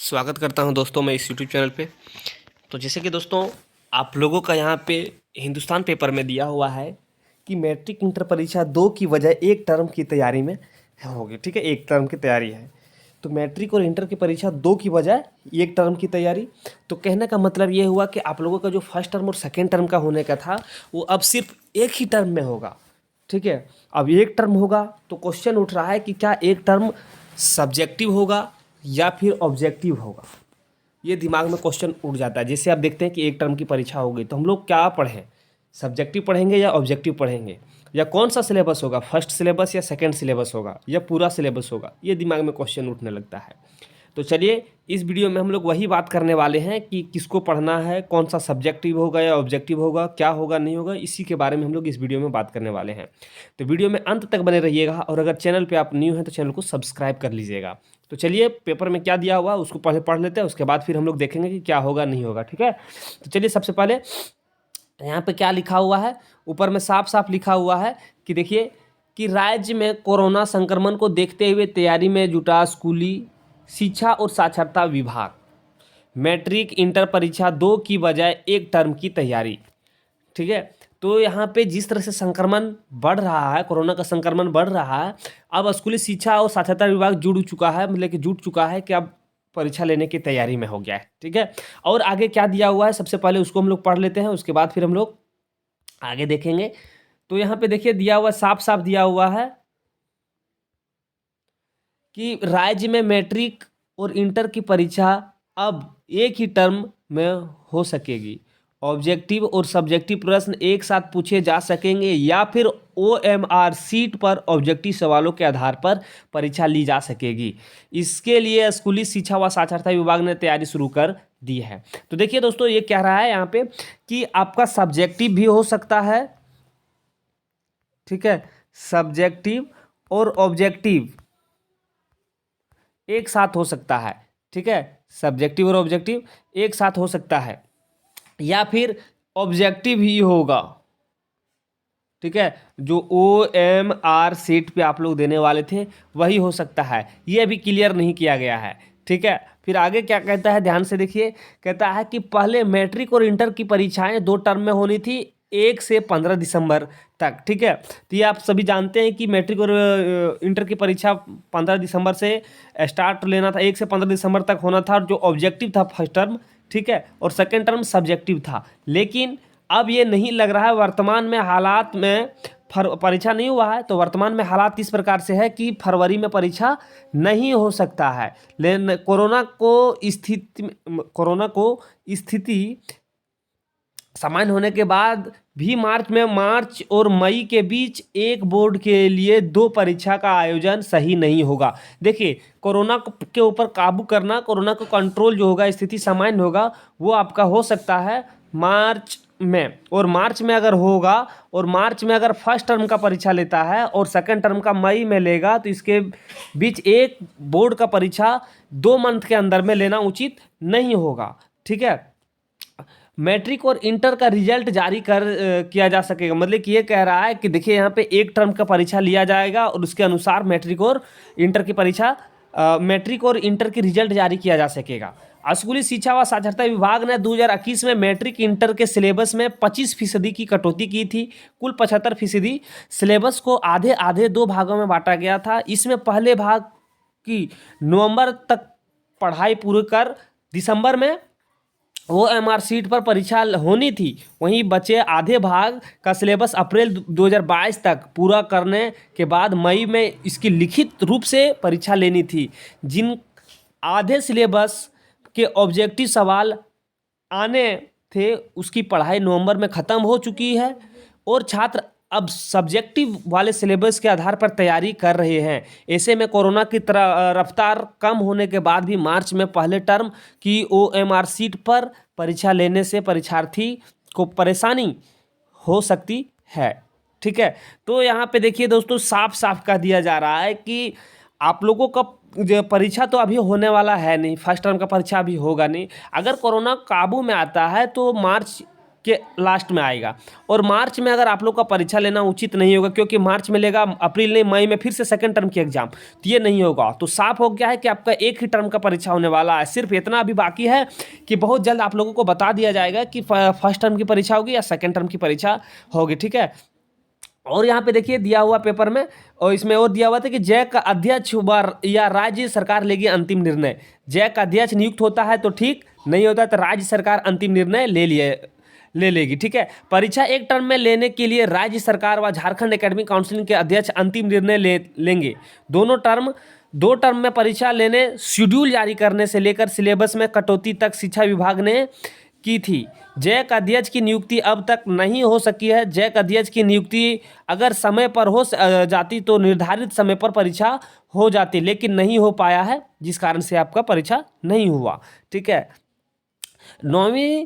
स्वागत करता हूं दोस्तों मैं इस यूट्यूब चैनल पे। तो जैसे कि दोस्तों आप लोगों का यहाँ पे हिंदुस्तान पेपर में दिया हुआ है कि मैट्रिक इंटर परीक्षा 2 की वजह एक टर्म की तैयारी में होगी। ठीक है, एक टर्म की तैयारी है। तो मैट्रिक और इंटर की परीक्षा 2 की बजाय एक टर्म की तैयारी। तो कहने का मतलब ये हुआ कि आप लोगों का जो फर्स्ट टर्म और सेकेंड टर्म का होने का था वो अब सिर्फ एक ही टर्म में होगा। ठीक है, अब एक टर्म होगा तो क्वेश्चन उठ रहा है कि क्या एक टर्म सब्जेक्टिव होगा या फिर ऑब्जेक्टिव होगा। ये दिमाग में क्वेश्चन उठ जाता है। जैसे आप देखते हैं कि एक टर्म की परीक्षा हो गई तो हम लोग क्या पढ़ें, सब्जेक्टिव पढ़ेंगे या ऑब्जेक्टिव पढ़ेंगे, या कौन सा सिलेबस होगा, फर्स्ट सिलेबस या सेकंड सिलेबस होगा या पूरा सिलेबस होगा। ये दिमाग में क्वेश्चन उठने लगता है। तो चलिए इस वीडियो में हम लोग वही बात करने वाले हैं कि किसको पढ़ना है, कौन सा सब्जेक्टिव होगा या ऑब्जेक्टिव होगा, क्या होगा नहीं होगा, इसी के बारे में हम लोग इस वीडियो में बात करने वाले हैं। तो वीडियो में अंत तक बने रहिएगा और अगर चैनल पे आप न्यू हैं तो चैनल को सब्सक्राइब कर लीजिएगा। तो चलिए पेपर में क्या दिया हुआ उसको पहले पढ़ लेते हैं, उसके बाद फिर हम लोग देखेंगे कि क्या होगा नहीं होगा। ठीक है, तो चलिए सबसे पहले यहाँ पे क्या लिखा हुआ है, ऊपर में साफ साफ लिखा हुआ है कि देखिए कि राज्य में कोरोना संक्रमण को देखते हुए तैयारी में जुटा स्कूली शिक्षा और साक्षरता विभाग। मैट्रिक इंटर परीक्षा 2 की बजाय एक टर्म की तैयारी। ठीक है, तो यहाँ पे जिस तरह से संक्रमण बढ़ रहा है, कोरोना का संक्रमण बढ़ रहा है, अब स्कूली शिक्षा और साक्षरता विभाग जुड़ चुका है, मतलब कि जुट चुका है कि अब परीक्षा लेने की तैयारी में हो गया है। ठीक है, और आगे क्या दिया हुआ है सबसे पहले उसको हम लोग पढ़ लेते हैं, उसके बाद फिर हम लोग आगे देखेंगे। तो यहाँ पे देखिए दिया हुआ साफ साफ दिया हुआ है कि राज्य में मैट्रिक और इंटर की परीक्षा अब एक ही टर्म में हो सकेगी। ऑब्जेक्टिव और सब्जेक्टिव प्रश्न एक साथ पूछे जा सकेंगे या फिर OMR सीट पर ऑब्जेक्टिव सवालों के आधार पर परीक्षा ली जा सकेगी। इसके लिए स्कूली शिक्षा व साक्षरता विभाग ने तैयारी शुरू कर दी है। तो देखिए दोस्तों ये कह रहा है यहाँ पे कि आपका सब्जेक्टिव भी हो सकता है। ठीक है, सब्जेक्टिव और ऑब्जेक्टिव एक साथ हो सकता है। ठीक है, सब्जेक्टिव और ऑब्जेक्टिव एक साथ हो सकता है या फिर ऑब्जेक्टिव ही होगा। ठीक है, जो OMR सीट पे आप लोग देने वाले थे वही हो सकता है, ये अभी क्लियर नहीं किया गया है। ठीक है, फिर आगे क्या कहता है ध्यान से देखिए, कहता है कि पहले मैट्रिक और इंटर की परीक्षाएं 2 टर्म में होनी थी 1 से 15 दिसंबर तक। ठीक है, तो ये आप सभी जानते हैं कि मैट्रिक और इंटर की परीक्षा 15 दिसंबर से स्टार्ट लेना था, 1 से 15 दिसंबर तक होना था, और जो ऑब्जेक्टिव था फर्स्ट टर्म, ठीक है, और सेकेंड टर्म सब्जेक्टिव था। लेकिन अब ये नहीं लग रहा है, वर्तमान में हालात में परीक्षा नहीं हुआ है, तो वर्तमान में हालात इस प्रकार से है कि फरवरी में परीक्षा नहीं हो सकता है। लेकिन कोरोना को स्थिति सामान्य होने के बाद भी मार्च और मई के बीच एक बोर्ड के लिए 2 परीक्षा का आयोजन सही नहीं होगा। देखिए कोरोना के ऊपर काबू करना, कोरोना को कंट्रोल जो होगा, स्थिति सामान्य होगा, वो आपका हो सकता है मार्च में। और मार्च में अगर होगा और मार्च में अगर फर्स्ट टर्म का परीक्षा लेता है और सेकंड टर्म का मई में लेगा तो इसके बीच एक बोर्ड का परीक्षा 2 मंथ के अंदर में लेना उचित नहीं होगा। ठीक है, मैट्रिक और इंटर का रिजल्ट जारी किया जा सकेगा, मतलब कि ये कह रहा है कि देखिए यहाँ पे एक टर्म का परीक्षा लिया जाएगा और उसके अनुसार मैट्रिक और इंटर की रिजल्ट जारी किया जा सकेगा। स्कूली शिक्षा व साक्षरता विभाग ने 2021 में मैट्रिक इंटर के सिलेबस में 25% की कटौती की थी। कुल 75% सिलेबस को आधे आधे 2 भागों में बांटा गया था। इसमें पहले भाग की नवंबर तक पढ़ाई पूरी कर दिसंबर में OMR सीट पर परीक्षा होनी थी। वहीं बचे आधे भाग का सिलेबस अप्रैल 2022 तक पूरा करने के बाद मई में इसकी लिखित रूप से परीक्षा लेनी थी। जिन आधे सिलेबस के ऑब्जेक्टिव सवाल आने थे उसकी पढ़ाई नवंबर में ख़त्म हो चुकी है और छात्र अब सब्जेक्टिव वाले सिलेबस के आधार पर तैयारी कर रहे हैं। ऐसे में कोरोना की तरह रफ्तार कम होने के बाद भी मार्च में पहले टर्म की OMR सीट पर परीक्षा लेने से परीक्षार्थी को परेशानी हो सकती है। ठीक है, तो यहाँ पे देखिए दोस्तों साफ साफ कह दिया जा रहा है कि आप लोगों का जो परीक्षा तो अभी होने वाला है नहीं, फर्स्ट टर्म का परीक्षा अभी होगा नहीं। अगर कोरोना काबू में आता है तो मार्च के लास्ट में आएगा। और मार्च में अगर आप लोग का परीक्षा लेना उचित नहीं होगा, क्योंकि मार्च में लेगा, अप्रैल नहीं मई में फिर से सेकंड टर्म की एग्जाम, तो ये नहीं होगा। तो साफ हो गया है कि आपका एक ही टर्म का परीक्षा होने वाला है। सिर्फ इतना अभी बाकी है कि बहुत जल्द आप लोगों को बता दिया जाएगा कि फर्स्ट टर्म की परीक्षा होगी या सेकंड टर्म की परीक्षा होगी, ठीक है। और यहाँ पे देखिए दिया हुआ पेपर में, और इसमें और दिया हुआ था कि जैक का अध्यक्ष या राज्य सरकार लेगी अंतिम निर्णय। जैक का अध्यक्ष नियुक्त होता है तो ठीक, नहीं होता तो राज्य सरकार अंतिम निर्णय ले लेगी, ठीक है। परीक्षा एक टर्म में लेने के लिए राज्य सरकार व झारखंड एकेडमिक काउंसिल के अध्यक्ष अंतिम निर्णय लेंगे। दो टर्म में परीक्षा लेने, शेड्यूल जारी करने से लेकर सिलेबस में कटौती तक शिक्षा विभाग ने की थी। जैक अध्यक्ष की नियुक्ति अब तक नहीं हो सकी है। जैक अध्यक्ष की नियुक्ति अगर समय पर हो जाती तो निर्धारित समय पर परीक्षा हो जाती, लेकिन नहीं हो पाया है, जिस कारण से आपका परीक्षा नहीं हुआ, ठीक है। 9वीं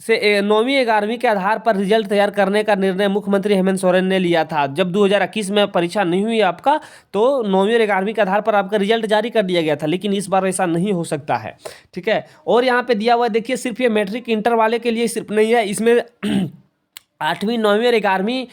11वीं के आधार पर रिजल्ट तैयार करने का निर्णय मुख्यमंत्री हेमंत सोरेन ने लिया था। जब 2021 में परीक्षा नहीं हुई आपका, तो 9वीं और 11वीं के आधार पर आपका रिजल्ट जारी कर दिया गया था, लेकिन इस बार ऐसा नहीं हो सकता है, ठीक है। और यहाँ पे दिया हुआ देखिए, सिर्फ ये मैट्रिक इंटर वाले के लिए सिर्फ नहीं है, इसमें 8वीं 9वीं और 11वीं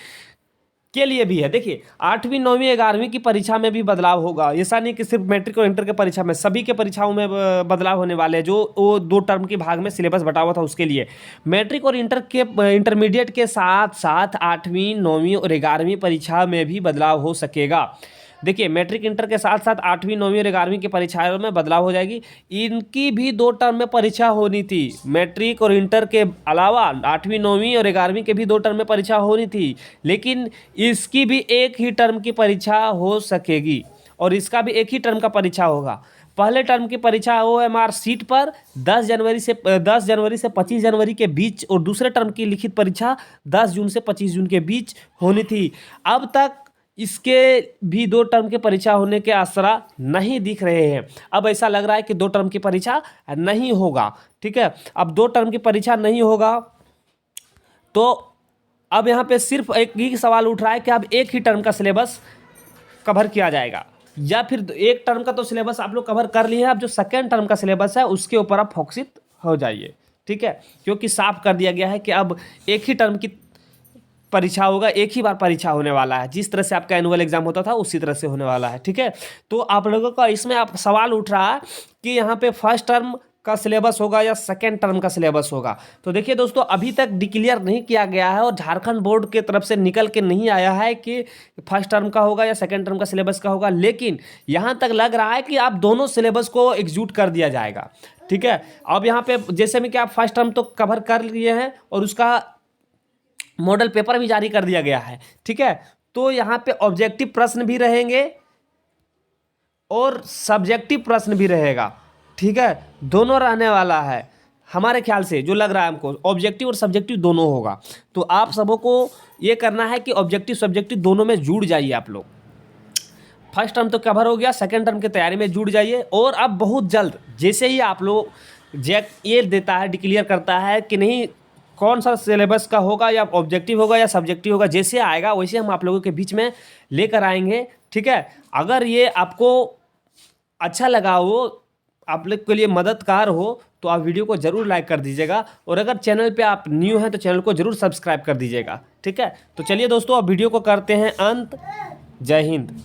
के लिए भी है। देखिए 8वीं 9वीं 11वीं की परीक्षा में भी बदलाव होगा। ऐसा नहीं कि सिर्फ मैट्रिक और इंटर के परीक्षा में, सभी के परीक्षाओं में बदलाव होने वाले हैं। जो वो 2 टर्म के भाग में सिलेबस बटा हुआ था उसके लिए मैट्रिक और इंटर के इंटरमीडिएट के साथ साथ 8वीं 9वीं और 11वीं परीक्षा में भी बदलाव हो सकेगा। देखिए मैट्रिक इंटर के साथ साथ 8वीं 9वीं और 11वीं की परीक्षाओं में बदलाव हो जाएगी। इनकी भी 2 टर्म में परीक्षा होनी थी। मैट्रिक और इंटर के अलावा 8वीं 9वीं और 11वीं के भी 2 टर्म में परीक्षा होनी थी, लेकिन इसकी भी एक ही टर्म की परीक्षा हो सकेगी और इसका भी एक ही टर्म का परीक्षा होगा। पहले टर्म की परीक्षा OMR सीट पर 10 जनवरी से 25 जनवरी के बीच, और दूसरे टर्म की लिखित परीक्षा 10 जून से 25 जून के बीच होनी थी। अब तक इसके भी 2 टर्म की परीक्षा होने के आसरा नहीं दिख रहे हैं। अब ऐसा लग रहा है कि 2 टर्म की परीक्षा नहीं होगा, ठीक है। अब 2 टर्म की परीक्षा नहीं होगा तो अब यहाँ पे सिर्फ एक ही सवाल उठ रहा है कि अब एक ही टर्म का सिलेबस कवर किया जाएगा, या फिर एक टर्म का तो सिलेबस आप लोग कवर कर लिए हैं, अब जो सेकेंड टर्म का सिलेबस है उसके ऊपर आप फोकसित हो जाइए, ठीक है। क्योंकि साफ कर दिया गया है कि अब एक ही टर्म की परीक्षा होगा, एक ही बार परीक्षा होने वाला है। जिस तरह से आपका एनुअल एग्जाम होता था उसी तरह से होने वाला है, ठीक है। तो आप लोगों का इसमें आप सवाल उठ रहा है कि यहाँ पे फर्स्ट टर्म का सिलेबस होगा या सेकेंड टर्म का सिलेबस होगा। तो देखिए दोस्तों, अभी तक डिक्लेयर नहीं किया गया है और झारखंड बोर्ड के तरफ से निकल के नहीं आया है कि फर्स्ट टर्म का होगा या सेकेंड टर्म का सिलेबस का होगा, लेकिन यहाँ तक लग रहा है कि आप दोनों सिलेबस को एग्जीक्यूट कर दिया जाएगा, ठीक है। अब यहाँ पे जैसे में कि आप फर्स्ट टर्म तो कवर कर लिए हैं और उसका मॉडल पेपर भी जारी कर दिया गया है, ठीक है। तो यहाँ पे ऑब्जेक्टिव प्रश्न भी रहेंगे और सब्जेक्टिव प्रश्न भी रहेगा, ठीक है। दोनों रहने वाला है हमारे ख्याल से, जो लग रहा है हमको, ऑब्जेक्टिव और सब्जेक्टिव दोनों होगा। तो आप सबों को ये करना है कि ऑब्जेक्टिव सब्जेक्टिव दोनों में जुड़ जाइए आप लोग। फर्स्ट टर्म तो कवर हो गया, सेकेंड टर्म की तैयारी में जुड़ जाइए। और अब बहुत जल्द जैसे ही आप लोग जैक ये देता है, डिक्लेयर करता है कि नहीं कौन सा सिलेबस का होगा, या ऑब्जेक्टिव होगा या सब्जेक्टिव होगा, जैसे आएगा वैसे हम आप लोगों के बीच में लेकर आएंगे, ठीक है। अगर ये आपको अच्छा लगा हो, आप लोग के लिए मददगार हो, तो आप वीडियो को ज़रूर लाइक कर दीजिएगा। और अगर चैनल पे आप न्यू हैं तो चैनल को ज़रूर सब्सक्राइब कर दीजिएगा, ठीक है। तो चलिए दोस्तों, अब वीडियो को करते हैं अंत। जय हिंद।